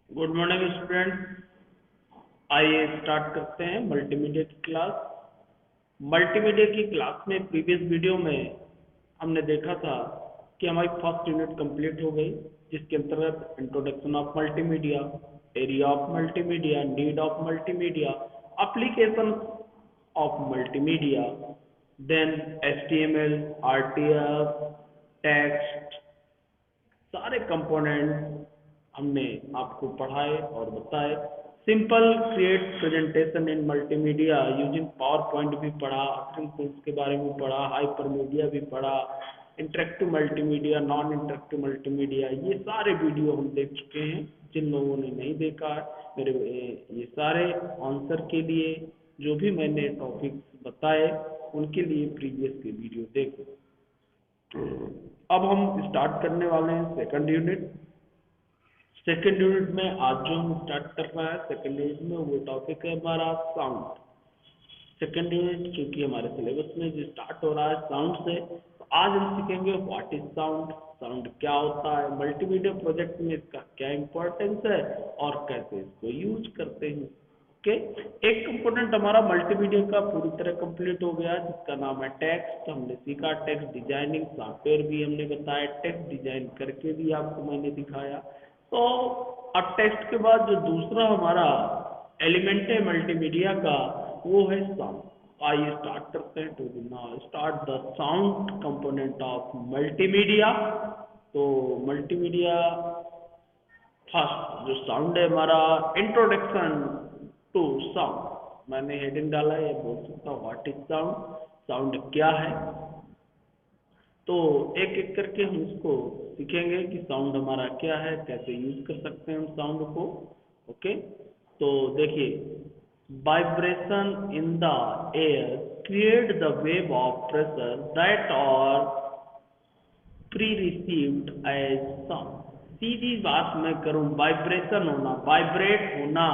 Good morning student. आइए start करते हैं मल्टीमीडिया की क्लास। मल्टीमीडिया की क्लास में प्रीवियस वीडियो में हमने देखा था कि हमारी फर्स्ट यूनिट कंप्लीट हो गई, जिसके अंतर्गत introduction of multimedia, area of multimedia, need of multimedia, application of multimedia, then HTML, RTF, text, सारे कंपोनेंट हमने आपको पढ़ाए और बताए। Simple create presentation in multimedia using PowerPoint भी पढ़ा, टूल्स के बारे में पढ़ा, हाइपर मीडिया भी पढ़ा, interactive multimedia, non interactive multimedia, ये सारे वीडियो हम देख चुके हैं। जिन लोगों ने नहीं देखा है, मेरे ये सारे आंसर के लिए जो भी मैंने टॉपिक बताए उनके लिए प्रीवियस के वीडियो देखो। अब हम स्टार्ट करने वाले हैं सेकंड यूनिट। सेकेंड यूनिट में आज जो हम स्टार्ट कर रहा है सेकेंड यूनिट में वो टॉपिक है हमारा साउंड। सेकेंड यूनिट क्योंकि हमारे सिलेबस में जो स्टार्ट हो रहा है साउंड से, तो आज हम सीखेंगे व्हाट इज साउंड, साउंड क्या होता है, मल्टीमीडिया प्रोजेक्ट में इसका क्या इंपॉर्टेंस है और कैसे इसको यूज करते हैं। ओके, एक कंपोनेंट हमारा मल्टीमीडिया का पूरी तरह कंप्लीट हो गया जिसका नाम है टेक्स्ट। हमने सीखा टेक्स्ट डिजाइनिंग, सॉफ्टवेयर भी हमने बताया, टेक्स्ट डिजाइन करके भी आपको मैंने दिखाया। तो अब टेक्स्ट के बाद जो दूसरा हमारा एलिमेंट है मल्टीमीडिया का वो है साउंड। आइए स्टार्ट करते हैं। To now start the sound component of multimedia. तो मल्टीमीडिया फर्स्ट जो साउंड है हमारा, इंट्रोडक्शन टू साउंड, मैंने हेडिंग डाला है, बोल सकता हूँ व्हाट इज साउंड, साउंड क्या है। तो एक एक करके हम इसको सीखेंगे कि साउंड हमारा क्या है, कैसे यूज कर सकते हैं हम साउंड को। ओके, तो देखिए, vibration in the air create the wave of pressure that are perceived as sound. सीधी बात मैं करूं, वाइब्रेशन होना, वाइब्रेट होना,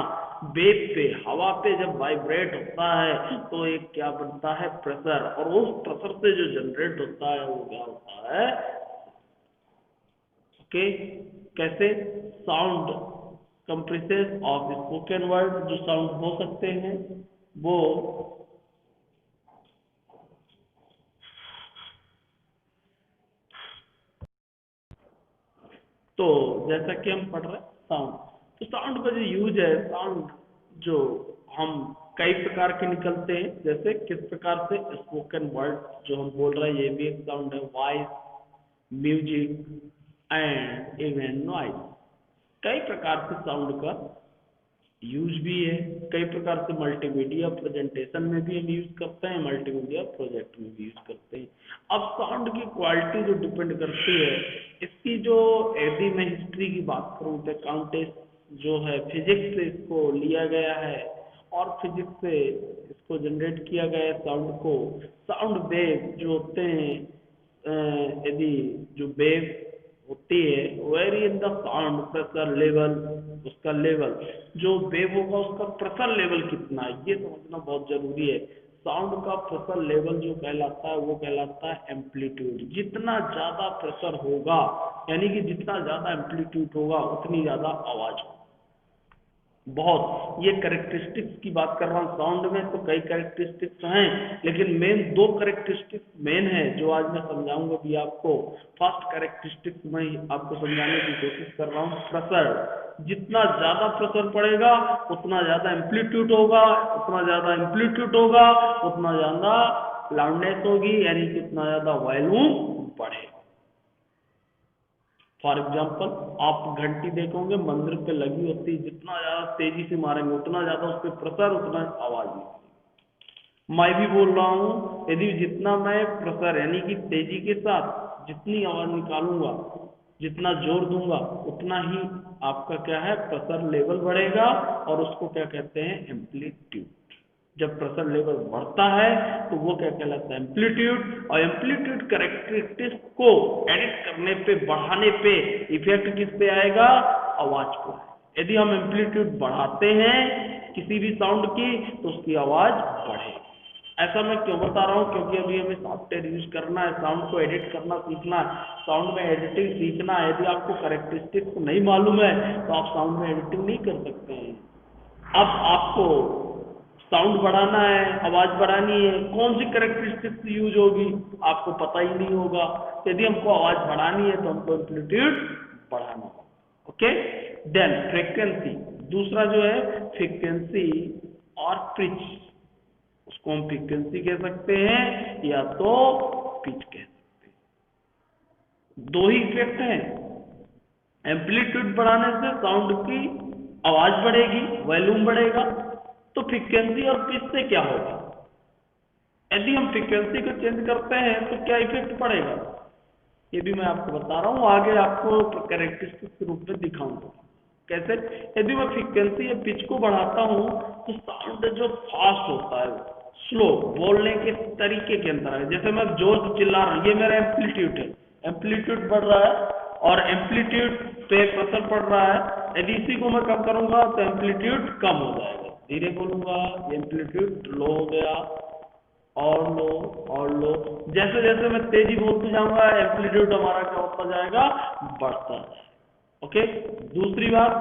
वेव पे, हवा पे जब वाइब्रेट होता है तो एक क्या बनता है, प्रेशर, और उस प्रेशर से जो जनरेट होता है वो क्या होता है। ओके, कैसे sound compresses of spoken word, जो साउंड हो सकते हैं वो तो जैसा कि हम पढ़ रहे हैं साउंड, तो साउंड का जो यूज है, साउंड जो हम कई प्रकार के निकलते हैं, जैसे किस प्रकार से स्पोकन वर्ड जो हम बोल रहे हैं ये भी एक साउंड है, voice, music and even noise. कई प्रकार से साउंड का यूज भी है, कई प्रकार से मल्टीमीडिया प्रेजेंटेशन में भी हम यूज करते हैं, मल्टीमीडिया प्रोजेक्ट में भी यूज करते हैं। अब साउंड की क्वालिटी जो डिपेंड करती है, इसकी जो, यदि मैं हिस्ट्री की बात करूँ तो काउंटेस जो है फिजिक्स से इसको लिया गया है और फिजिक्स से इसको जनरेट किया गया है साउंड को। साउंड वेव जो होते हैं, यदि जो वेव होती है, very in the sound pressure level, उसका लेवल जो वेव होगा उसका प्रेशर लेवल कितना है ये समझना बहुत जरूरी है। साउंड का प्रेशर लेवल जो कहलाता है वो कहलाता है एम्पलीट्यूड। जितना ज्यादा प्रेशर होगा, यानी कि जितना ज्यादा एम्पलीट्यूड होगा उतनी ज्यादा आवाज होगी। बहुत, ये कैरेक्टरिस्टिक्स की बात कर रहा हूँ साउंड में, तो कई कैरेक्टरिस्टिक्स हैं लेकिन मेन दो कैरेक्टरिस्टिक्स मेन है जो आज मैं समझाऊंगा भी आपको। फर्स्ट कैरेक्टरिस्टिक्स मैं आपको समझाने की कोशिश कर रहा हूँ, प्रेशर। जितना ज्यादा प्रेशर पड़ेगा उतना ज्यादा एम्पलीट्यूड होगा, उतना ज्यादा एम्पलीट्यूड होगा उतना ज्यादा लाउडनेस होगी, यानी कि उतना ज्यादा वॉल्यूम बढ़ेगा। फॉर एग्जाम्पल, आप घंटी देखोगे मंदिर पे लगी होती है, जितना ज्यादा तेजी से मारेंगे उतना ज्यादा उस पर प्रेशर, उतना आवाज निकलेगी। मैं भी बोल रहा हूँ, यदि जितना मैं प्रेशर यानी कि तेजी के साथ जितनी आवाज निकालूंगा, जितना जोर दूंगा, उतना ही आपका क्या है, प्रेशर लेवल बढ़ेगा, और उसको क्या कहते हैं, एम्पलीट्यूड। जब प्रेशर लेवल बढ़ता है तो वो क्या कहलाता है, एम्पलीट्यूड। और एम्पलीट्यूड कैरेक्टरिस्टिक्स को एडिट करने पे, बढ़ाने पे इफेक्ट किस पे आएगा, आवाज को। यदि हम एम्पलीट्यूड बढ़ाते हैं किसी भी साउंड की तो उसकी आवाज बढ़ेगी। ऐसा मैं क्यों बता रहा हूँ, क्योंकि अभी हमें सॉफ्टवेयर यूज करना है, साउंड को एडिट करना सीखना है, साउंड में एडिटिंग सीखना है। यदि आपको कैरेक्टरिस्टिक्स नहीं मालूम है तो आप साउंड में एडिटिंग नहीं कर सकते हैं। अब आपको साउंड बढ़ाना है, आवाज बढ़ानी है, कौन सी कैरेक्टरिस्टिक्स यूज होगी आपको पता ही नहीं होगा। यदि हमको आवाज बढ़ानी है तो हमको एम्पलीट्यूड बढ़ाना होगा। ओके, देन फ्रीक्वेंसी, दूसरा जो है फ्रीक्वेंसी और पिच, उसको हम फ्रीक्वेंसी कह सकते हैं या तो पिच कह सकते हैं। दो ही इफेक्ट हैं, एम्पलीट्यूड बढ़ाने से साउंड की आवाज बढ़ेगी, वॉल्यूम बढ़ेगा। तो फ्रीक्वेंसी और पिच से क्या होगा, यदि हम फ्रीक्वेंसी को चेंज करते हैं तो क्या इफेक्ट पड़ेगा, ये भी मैं आपको बता रहा हूँ, आगे आपको कैरेक्टरिस्टिक के रूप में दिखाऊंगा कैसे। यदि मैं फ्रीक्वेंसी या पिच को बढ़ाता हूँ तो साउंड जो फास्ट होता है, स्लो, बोलने के तरीके के अंदर है। जैसे मैं जोर से चिल्ला रहा हूँ, ये मेरा एम्पलीट्यूड है, एम्पलीट्यूड बढ़ रहा है और एम्पलीट्यूड पे प्रेशर पड़ रहा है। यदि इसी को मैं कम करूंगा तो एम्पलीट्यूड कम हो जाएगा, धीरे बोलूंगा एम्पलीट्यूड लो हो गया, और लो और लो। जैसे जैसे मैं तेजी बोलते जाऊंगा एम्पलीट्यूड हमारा क्या होता जाएगा, बढ़ता जाएगा। ओके, दूसरी बात,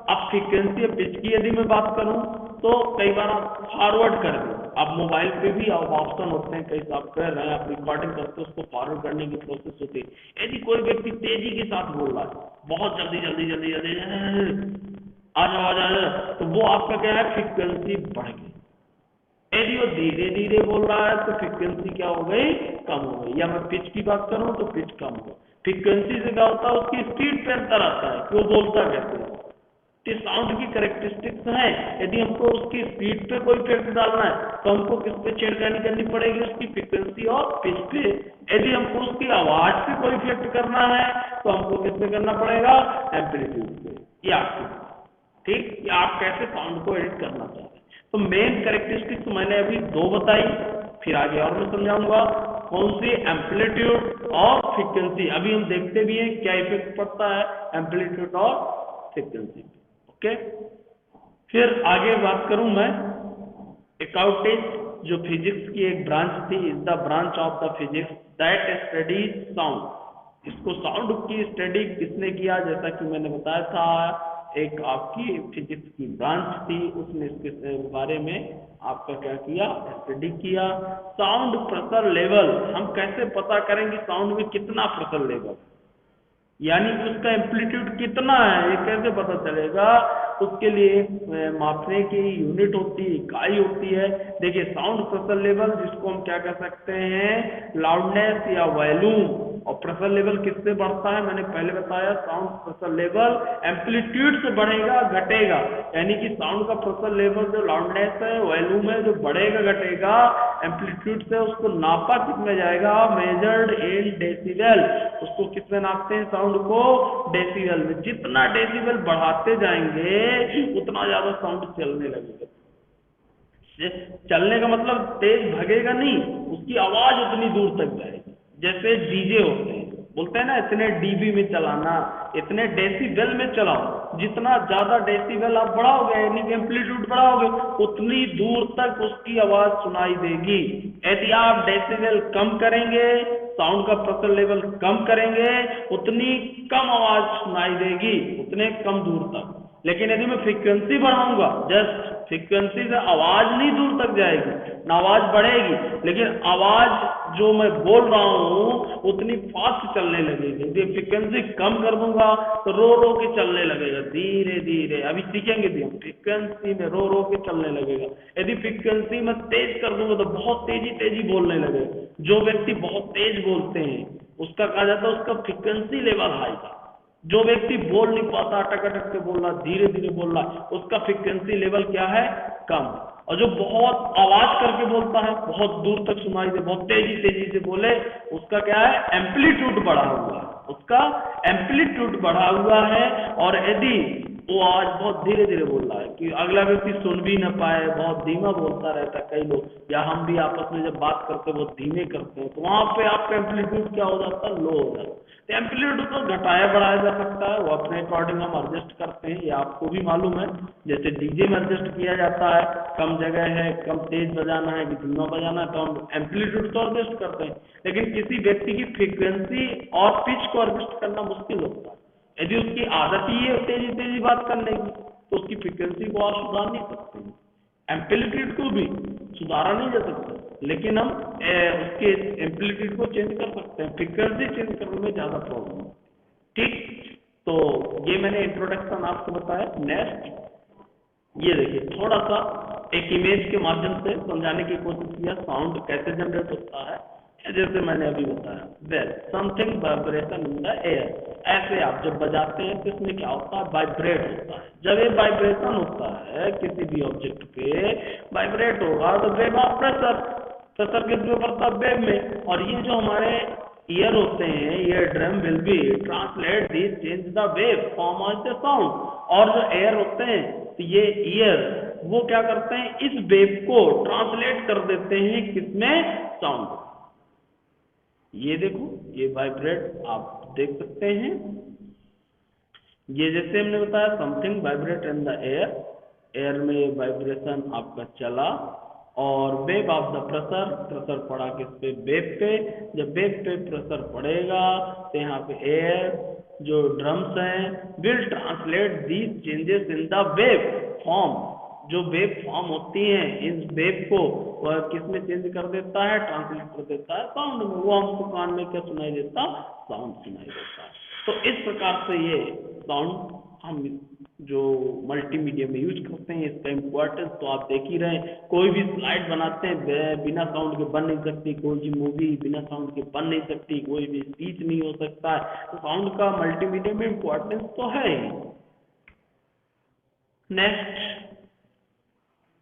अब फ्रीक्वेंसी या पिच की यदि मैं बात करूं तो कई बार आप फॉरवर्ड कर दें, आप मोबाइल पे भी ऑप्शन होते हैं, कई सॉफ्टवेयर हैं, आप रिकॉर्डिंग करते हो उसको फॉरवर्ड करने की प्रोसेस होती है। यदि कोई व्यक्ति तेजी के साथ बोल रहा है, बहुत जल्दी जल्दी जल्दी जल्दी आ जाओ आ जाओ, तो वो आपका क्या है, फ्रीक्वेंसी बढ़ गई। यदि वो धीरे धीरे बोल रहा है तो फ्रीक्वेंसी क्या हो गई, कम हो गई। या मैं पिच की बात करूं तो पिच कम हो गई। फ्रीक्वेंसी से क्या होता है, उसकी स्पीड पे अंतर आता है कि वो बोलता कैसे है। तो साउंड की कैरेक्टरिस्टिक्स है, यदि हमको उसकी स्पीड पे कोई इफेक्ट डालना है तो हमको किस पे छेड़खानी करनी पड़ेगी, उसकी फ्रीक्वेंसी और पिच पे। यदि हमको उसकी आवाज पे कोई इफेक्ट करना है तो हमको किस पे करना पड़ेगा, एम्पलीट्यूड पे या ठीक। या आप कैसे साउंड को एडिट करना चाहते हैं। तो मेन कैरेक्टरिस्टिक्स मैंने अभी दो बताई, फिर आगे और मैं समझाऊंगा कौन सी, एम्पलीट्यूड और फ्रीक्वेंसी। अभी हम देखते भी हैं क्या इफेक्ट पड़ता है एम्पलीट्यूड और फ्रीक्वेंसी। ओके, फिर आगे बात करूं मैं अकाउंटेंट, जो फिजिक्स की एक ब्रांच थी, is the branch of the physics that studies sound. इसको साउंड की स्टडी किसने किया, जैसा कि मैंने बताया था, एक आपकी फिजिक्स की ब्रांच थी, उसने इसके बारे में आपका क्या किया, स्टडी किया। साउंड प्रेशर लेवल, हम कैसे पता करेंगे साउंड में कितना प्रेशर लेवल, यानी कि उसका एम्पलीट्यूड कितना है, ये कैसे पता चलेगा। उसके लिए मापने की यूनिट होती है, इकाई होती है। देखिए साउंड प्रेशर लेवल, जिसको हम क्या कह सकते हैं, लाउडनेस या वॉल्यूम। और प्रेशर लेवल किससे बढ़ता है, मैंने पहले बताया, साउंड प्रेशर लेवल एम्पलीट्यूड से बढ़ेगा घटेगा, यानी कि साउंड का प्रेशर लेवल जो लाउडनेस है, वॉल्यूम है, जो बढ़ेगा घटेगा एम्पलीट्यूड से, उसको नापा किसमें जाएगा, मेजर्ड इन डेसिबल। उसको किसमें नापते हैं, साउंड को डेसिबल में। जितना डेसिबल बढ़ाते जाएंगे उतना ज्यादा साउंड चलने लगेगा। चलने का मतलब तेज भगेगा नहीं, उसकी आवाज उतनी दूर तक जाएगी। जैसे डीजे होते हैं, बोलते हैं ना इतने डीबी में चलाना, इतने डेसिबल में चलाओ। जितना ज्यादा डेसिबल आप बढ़ाओगे, यानी कि एम्पलीट्यूड बढ़ाओगे, उतनी दूर तक उसकी आवाज सुनाई देगी। यदि आप डेसिबल कम करेंगे, साउंड का प्रेशर लेवल कम करेंगे, उतनी कम आवाज सुनाई देगी, उतने कम दूर तक। लेकिन यदि मैं फ्रीक्वेंसी बढ़ाऊंगा, जस्ट फ्रीक्वेंसी से आवाज नहीं दूर तक जाएगी, ना आवाज बढ़ेगी, लेकिन आवाज जो मैं बोल रहा हूं उतनी फास्ट चलने लगेगी। यदि फ्रीक्वेंसी कम कर दूंगा तो रो रो के चलने लगेगा, धीरे धीरे। अभी सीखेंगे भी हम, फ्रीक्वेंसी में रो रो के चलने लगेगा। यदि फ्रीक्वेंसी में तेज कर दूंगा तो बहुत तेजी तेजी बोलने लगेगा। जो व्यक्ति बहुत तेज बोलते हैं उसका कहा जाता है उसका फ्रीक्वेंसी लेवल हाई था। जो व्यक्ति बोल नहीं पाता, अटक अटक के बोल रहा, धीरे धीरे बोल रहा, उसका फ्रीक्वेंसी लेवल क्या है, कम। और जो बहुत आवाज करके बोलता है, बहुत दूर तक सुनाई दे, बहुत तेजी तेजी से बोले, उसका क्या है, एम्पलीट्यूड बढ़ा हुआ है, उसका एम्पलीट्यूड बढ़ा हुआ है। और यदि वो आज बहुत धीरे धीरे बोल रहा है कि अगला व्यक्ति सुन भी ना पाए, बहुत धीमा बोलता रहता है कई लोग, या हम भी आपस में जब बात करते हैं बहुत धीमे करते हैं, तो वहां पे आपका एम्पलीट्यूड क्या हो जाता है, लो हो जाता है। तो एम्पलीट्यूड को घटाया बढ़ाया जा सकता है, वो अपने अकॉर्डिंग हम एडजस्ट करते हैं, ये आपको भी मालूम है। जैसे डीजे में एडजस्ट किया जाता है, कम जगह है, कम तेज बजाना है कि धीमा बजाना है, तो हम एम्पलीट्यूड तो एडजस्ट करते हैं। लेकिन किसी व्यक्ति की फ्रीक्वेंसी और पिच को एडजस्ट करना मुश्किल होता है। यदि उसकी आदत ही है तेजी तेजी बात करने की, तो उसकी फ्रीक्वेंसी को आप सुधार नहीं सकते। एम्पलीट्यूड को भी सुधारा नहीं जा सकता, लेकिन हम उसके एम्पलीट्यूड को चेंज कर सकते हैं, फ्रीक्वेंसी चेंज करने में ज़्यादा प्रॉब्लम है। ठीक, तो ये मैंने इंट्रोडक्शन आपको बताया। नेक्स्ट ये देखिए, थोड़ा सा एक इमेज के माध्यम से समझाने की कोशिश किया साउंड कैसे जनरेट होता है। जैसे मैंने अभी बताया, well something vibration in the air, ऐसे आप जब बजाते हैं तो इसमें क्या होता है, वाइब्रेट होता है। जब ये वाइब्रेशन होता है किसी भी ऑब्जेक्ट पे वाइब्रेट होगा तो वेव ऑफ प्रेशर, प्रेशर किस में पड़ता है, वेव में। और ये जो हमारे ईयर होते हैं, ear drum will be translate this change the wave form of the sound. और जो एयर होते हैं, तो ये ईयर वो क्या करते हैं, इस वेव को ट्रांसलेट कर देते हैं किसमें, साउंड। ये देखो, ये वाइब्रेट आप देख सकते हैं। ये जैसे हमने बताया something vibrate in the air, air में वाइब्रेशन आपका चला, और wave of the pressure, pressure पड़ा किस पे, वेव पे। जब वेव पे प्रेशर पड़ेगा तो यहाँ पे एयर जो ड्रम्स हैं will translate these changes in the wave form. जो वेव फॉर्म होती हैं, इन वेव को वह किस में चेंज कर देता है, ट्रांसलेट कर देता है साउंड में। वो हमको कान में क्या सुनाई देता, साउंड सुनाई देता है। तो इस प्रकार से ये साउंड हम जो मल्टीमीडिया में यूज करते हैं, इसका इम्पोर्टेंस तो आप देख ही रहे हैं। कोई भी स्लाइड बनाते हैं बिना साउंड के बन नहीं सकती, कोई भी मूवी बिना साउंड के बन नहीं सकती, कोई भी स्पीच नहीं हो सकता है। तो साउंड का मल्टीमीडिया में इम्पोर्टेंस तो है ही। नेक्स्ट,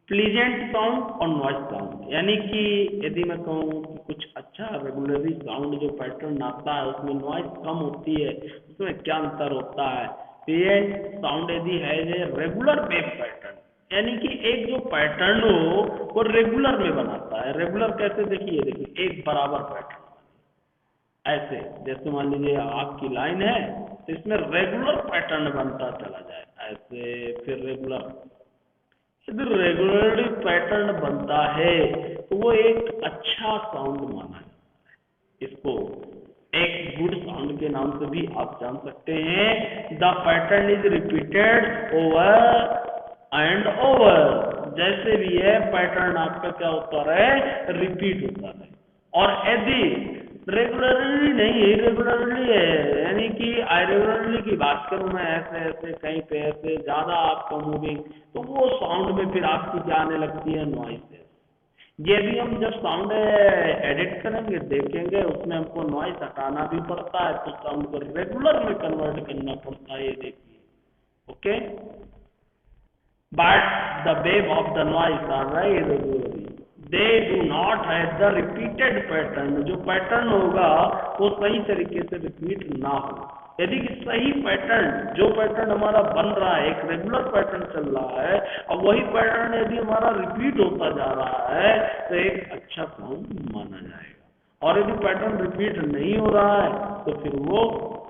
प्लीजेंट साउंड और नॉइज साउंड, यानी कि यदि मैं कहूँ कि कुछ अच्छा रेगुलरली साउंड जो पैटर्न आता है उसमें नॉइज कम होती है, उसमें क्या अंतर होता है। प्लीजेंट साउंड यदि है रेगुलर वेव पैटर्न, यानी कि एक जो पैटर्न हो वो रेगुलर में बनाता है। रेगुलर कैसे, देखिए देखिए, एक बराबर पैटर्न ऐसे, जैसे मान लीजिए आपकी लाइन है तो इसमें रेगुलर पैटर्न बनता चला जाए ऐसे, फिर रेगुलर, यदि रेगुलरली पैटर्न बनता है तो वो एक अच्छा साउंड माना जाता है। इसको एक गुड साउंड के नाम से भी आप जान सकते हैं। The pattern is repeated over and over, जैसे भी है पैटर्न आपका क्या होता है, रिपीट होता है। और यदि रेगुलरली नहीं, इरेगुलरली है, यानी कि आइरेगुलरली की बात करूं मैं, ऐसे ऐसे कहीं पे ऐसे ज्यादा आपका मूविंग, तो वो साउंड में फिर आपकी क्या आने लगती है, नॉइस। ये भी हम जब साउंड एडिट करेंगे देखेंगे, उसमें हमको नॉइस हटाना भी पड़ता है, तो साउंड को रेगुलर में कन्वर्ट करना पड़ता है, ये देखिए। Okay, but the wave of the noise are irregularly, they do not have the repeated pattern. जो पैटर्न होगा वो सही तरीके से रिपीट ना हो। यदि कि सही पैटर्न, जो पैटर्न हमारा बन रहा है, एक रेगुलर पैटर्न चल रहा है, और वही पैटर्न यदि हमारा रिपीट होता जा रहा है तो एक अच्छा साउंड माना जाएगा। और यदि पैटर्न रिपीट नहीं हो रहा है तो फिर वो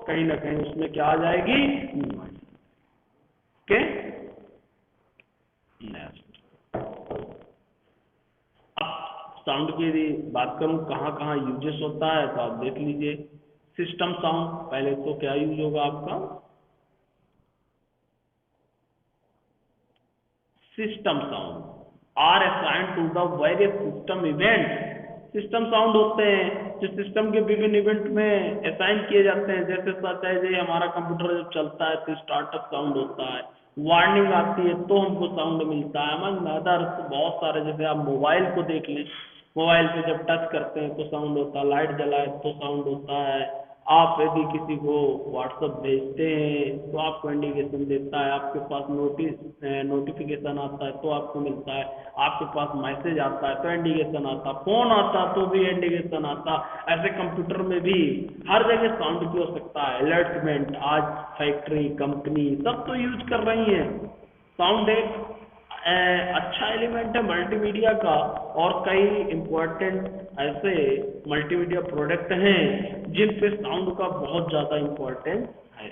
कहीं ना कहीं उसमें क्या आ जाएगी, ओके। नेक्स्ट, साउंड की यदि बात करूं कहाँ कहाँ यूजेस होता है तो आप देख लीजिए। सिस्टम साउंड, पहले तो क्या यूज होगा आपका, system sound are assigned to the various system event. System sound होते हैं जो सिस्टम के विभिन्न इवेंट में असाइन किए जाते हैं। जैसे चाहे हमारा कंप्यूटर जब चलता है तो स्टार्टअप साउंड होता है, वार्निंग आती है तो हमको साउंड मिलता है। अमंग अदर्स बहुत सारे, जैसे आप मोबाइल को देख लें, मोबाइल पे जब टच करते हैं तो साउंड होता है, लाइट जलाए तो साउंड होता है, आप यदि किसी को व्हाट्सएप भेजते हैं तो आपको इंडिकेशन देता है, आपके पास नोटिफिकेशन आता है तो आपको मिलता है, आपके पास मैसेज आता है तो इंडिकेशन आता है, फोन आता है तो भी इंडिकेशन आता है। ऐसे कंप्यूटर में भी हर जगह साउंड की आवश्यकता है। अलर्टमेंट, आज फैक्ट्री, कंपनी सब तो यूज कर रही हैं साउंड। एक अच्छा एलिमेंट है मल्टीमीडिया का, और कई इंपॉर्टेंट ऐसे मल्टीमीडिया प्रोडक्ट हैं जिन पे साउंड का बहुत ज़्यादा इम्पोर्टेंस है।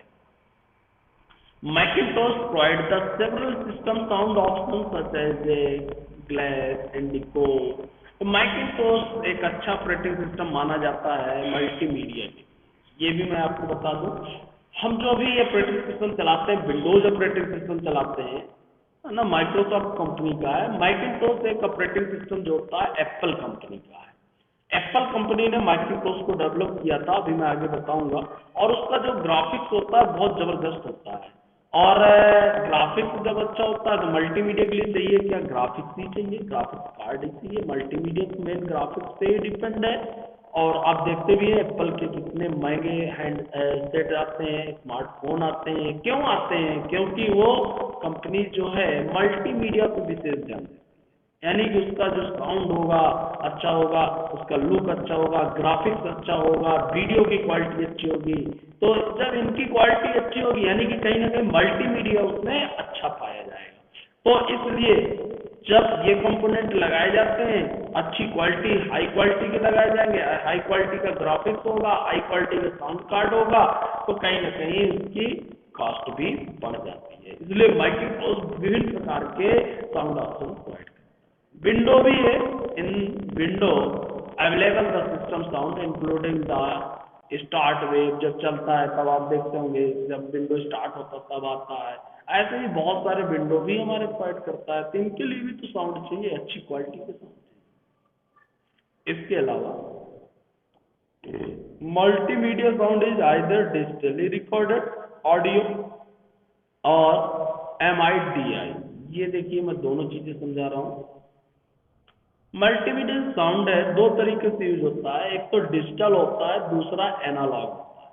Macintosh provides the several system sound options such as Glass, Indigo। तो Macintosh एक अच्छा ऑपरेटिंग सिस्टम माना जाता है मल्टीमीडिया के। ये भी मैं आपको बता दूं, हम जो भी ऑपरेटिंग सिस्टम चलाते हैं, विंडोज ऑपरेटिंग सिस्टम चलाते हैं ना, माइक्रोसॉफ्ट कंपनी का है। Macintosh एक ऑपरेटिंग सिस्टम जो होता है एप्पल कंपनी का है। एप्पल कंपनी ने Macintosh को डेवलप किया था, अभी मैं आगे बताऊंगा। और उसका जो ग्राफिक्स होता है बहुत जबरदस्त होता है। और ग्राफिक्स जब अच्छा होता है तो मल्टीमीडिया के लिए चाहिए क्या, ग्राफिक्स ही चाहिए, ग्राफिक्स कार्ड ही चाहिए। मल्टीमीडिया तो मेन ग्राफिक्स पे ही डिपेंड है। और आप देखते भी हैं एप्पल के कितने महंगे हैंड सेट आते हैं, स्मार्टफोन आते हैं। क्यों आते हैं? क्योंकि वो कंपनी जो है मल्टीमीडिया को विशेष ध्यान देती है। यानी कि उसका जो साउंड होगा अच्छा होगा, उसका लुक अच्छा होगा, ग्राफिक्स अच्छा होगा, वीडियो की क्वालिटी अच्छी होगी। तो जब इनकी क्वालिटी अच्छी होगी यानी कि कहीं ना कहीं मल्टीमीडिया उसमें अच्छा पाया जाएगा। तो इसलिए जब ये कंपोनेंट लगाए जाते हैं, अच्छी क्वालिटी, हाई क्वालिटी के लगाए जाएंगे, हाई क्वालिटी का ग्राफिक्स होगा, हाई क्वालिटी का साउंड कार्ड होगा, तो कहीं ना कहीं उसकी कॉस्ट भी बढ़ जाती है। इसलिए माइक्रोसॉफ्ट विभिन्न प्रकार के साउंड ऑप्शन प्रोवाइड करता है। विंडो भी है। इन window available the system sound including the start wave. जब चलता है तब आप देखते होंगे, जब विंडो स्टार्ट होता है तब आता है। ऐसे ही बहुत सारे विंडो भी हमारे प्रोवाइड करता है, तो इनके लिए भी तो साउंड चाहिए, अच्छी क्वालिटी के साउंड चाहिए। इसके अलावा multimedia sound is either digitally recorded audio और MIDI। ये देखिए मैं दोनों चीजें समझा रहा हूँ। मल्टीमीडिया साउंड है, दो तरीके से यूज होता है, एक तो डिजिटल होता है, दूसरा एनालॉग होता है।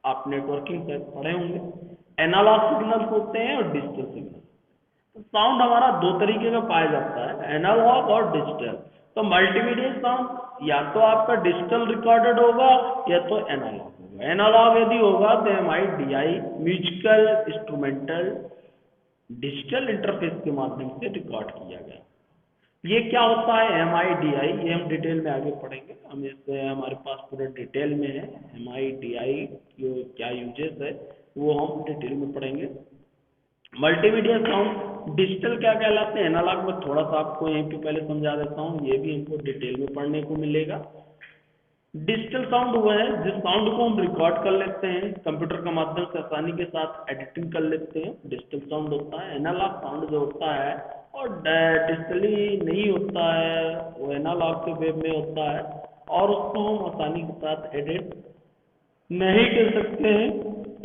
आप नेटवर्किंग शायद पढ़े होंगे, एनालॉग सिग्नल्स होते हैं और डिजिटल सिग्नल। तो साउंड हमारा दो तरीके का पाया जाता है, एनालॉग और डिजिटल। तो मल्टीमीडिया साउंड या तो आपका डिजिटल रिकॉर्डेड होगा या तो एनालॉग होगा। एनालॉग यदि होगा तो MIDI, musical instrumental digital interface के माध्यम से रिकॉर्ड किया गया। ये क्या होता है MIDI, ये हम डिटेल में आगे पढ़ेंगे। हम इससे हमारे पास पूरा डिटेल में है MIDI क्या यूजेस है, वो हम डिटेल में पढ़ेंगे। मल्टीमीडिया साउंड डिजिटल क्या कहलाते हैं, एनालॉग में थोड़ा सा आपको यहीं पे पहले समझा देता हूँ, ये भी हमको डिटेल में पढ़ने को मिलेगा। डिजिटल साउंड वो है जिस साउंड को हम रिकॉर्ड कर लेते हैं, कंप्यूटर के माध्यम से आसानी के साथ एडिटिंग कर लेते हैं, डिजिटल साउंड होता है। एनालॉग साउंड जो होता है और डिजिटली नहीं होता है, वो एनालॉग के वेब में होता है और उसको हम आसानी के साथ एडिट नहीं कर सकते हैं।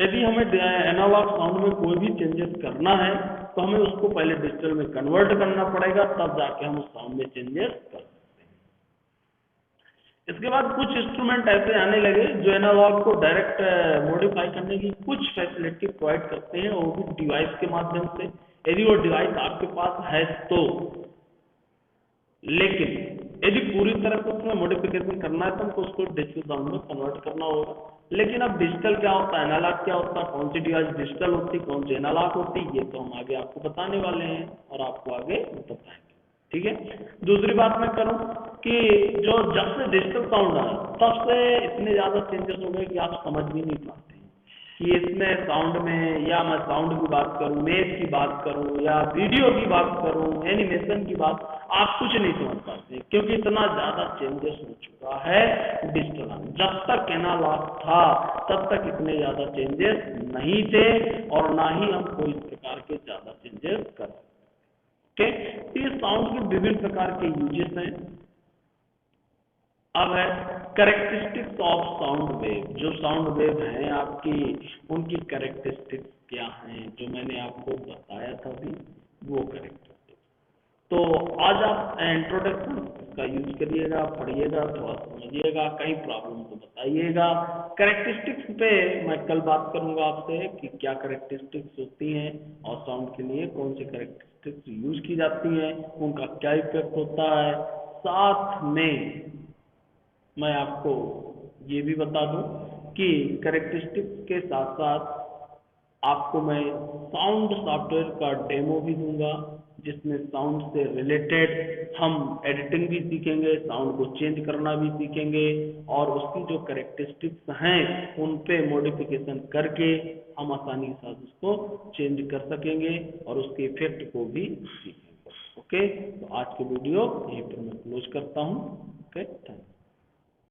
यदि हमें एनालॉग साउंड में कोई भी चेंजेस करना है तो हमें उसको पहले डिजिटल में कन्वर्ट करना पड़ेगा, तब जाके हम उस साउंड में चेंजेस कर सकते हैं। इसके बाद कुछ इंस्ट्रूमेंट ऐसे आने लगे जो एनालॉग को डायरेक्ट मॉडिफाई करने की कुछ फैसिलिटी प्रोवाइड करते हैं, वो भी डिवाइस के माध्यम से, यदि वो डिवाइस आपके पास है तो। लेकिन यदि पूरी तरह से उसमें मॉडिफिकेशन करना है तो हमको उसको डिजिटल साउंड में कन्वर्ट करना होगा। लेकिन अब डिजिटल क्या होता है, एनालॉग क्या होता है, कौन सी डिवाइस डिजिटल होती है, कौन सी एनालॉग होती है, ये तो हम आगे आपको बताने वाले हैं और आपको आगे बताएंगे। ठीक है। दूसरी बात मैं करूं कि जो जब से डिजिटल साउंड आया तब से इतने ज्यादा चेंजेस हो गए कि आप समझ भी नहीं पाते कि इसमें साउंड में, या मैं साउंड की बात करूं, मेज की बात करूं, या वीडियो की बात करूं, एनिमेशन की बात, आप कुछ नहीं समझ पाते क्योंकि इतना ज्यादा चेंजेस हो चुका है डिजिटल। जब तक एनालॉग था तब तक इतने ज्यादा चेंजेस नहीं थे और ना ही हम कोई इस प्रकार के ज्यादा चेंजेस कर सकते। ये साउंड के विभिन्न प्रकार के यूजेस हैं। अब है कैरेक्टरिस्टिक्स ऑफ साउंड वेव। जो साउंड वेव हैं आपकी, उनकी कैरेक्टरिस्टिक्स क्या हैं, जो मैंने आपको बताया था अभी, वो कैरेक्टरिस्टिक्स। तो आज आप इंट्रोडक्शन इसका यूज करिएगा, पढ़िएगा, थोड़ा समझिएगा, कहीं प्रॉब्लम तो बताइएगा। कैरेक्टरिस्टिक्स पे मैं कल बात करूंगा आपसे कि क्या कैरेक्टरिस्टिक्स होती हैं और साउंड के लिए कौन सी कैरेक्टरिस्टिक्स यूज की जाती हैं, उनका क्या इफेक्ट होता है। साथ में मैं आपको ये भी बता दूं कि कैरेक्टरिस्टिक्स के साथ साथ आपको मैं साउंड सॉफ्टवेयर का डेमो भी दूंगा, जिसमें साउंड से रिलेटेड हम एडिटिंग भी सीखेंगे, साउंड को चेंज करना भी सीखेंगे और उसकी जो कैरेक्टरिस्टिक्स हैं उन पे मॉडिफिकेशन करके हम आसानी के साथ उसको चेंज कर सकेंगे और उसके इफेक्ट को भी सीखेंगे। ओके, तो आज की वीडियो यहीं पर मैं क्लोज करता हूँ। Okay, thank you.